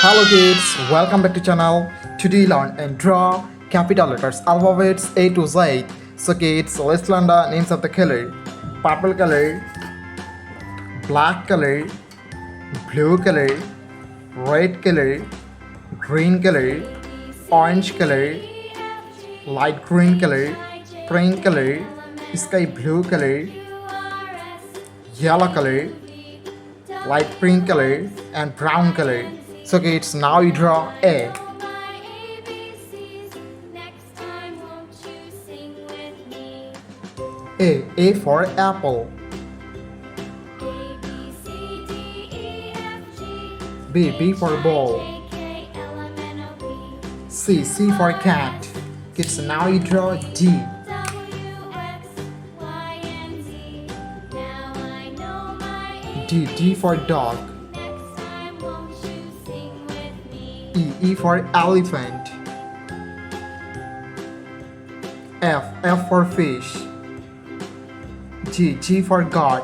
Hello kids, welcome back to channel. Today learn and draw capital letters alphabets A to Z. So kids, let's learn the names of the color. Purple color, black color, blue color, red color, green color, orange color, light green color, pink color, sky blue color, yellow color, light pink color, and brown color. So kids, now you draw A. A for apple. B for ball. C for cat. Kids, now you draw D. D for dog. E for elephant. F for fish. G for God.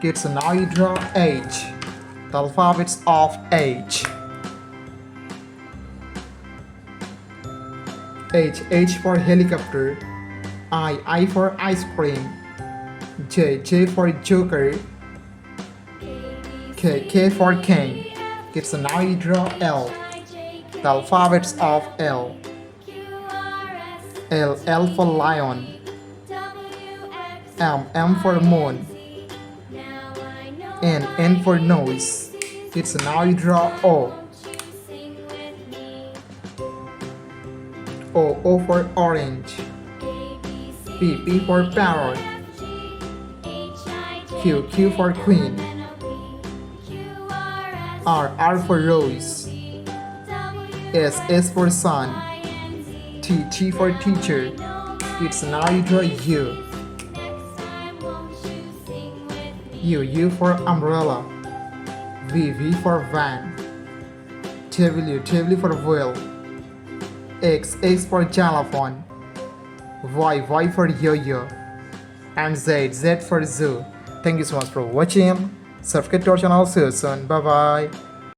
Kids, now you draw H. The alphabets of H. H for helicopter. I for ice cream. J for joker. K for king. Kids, now you draw L. The alphabets of L. L for lion. M for moon. N for nose. Kids, now you draw O. O for orange. P for parrot. Q for queen. R for rose. S for sun. T for teacher. Kids, now you draw U. U for umbrella. V for van. W for wheel. X for xylophone. Y for yo-yo. And Z for zoo. Thank you so much for watching. Subscribe to our channel. See you soon. Bye bye.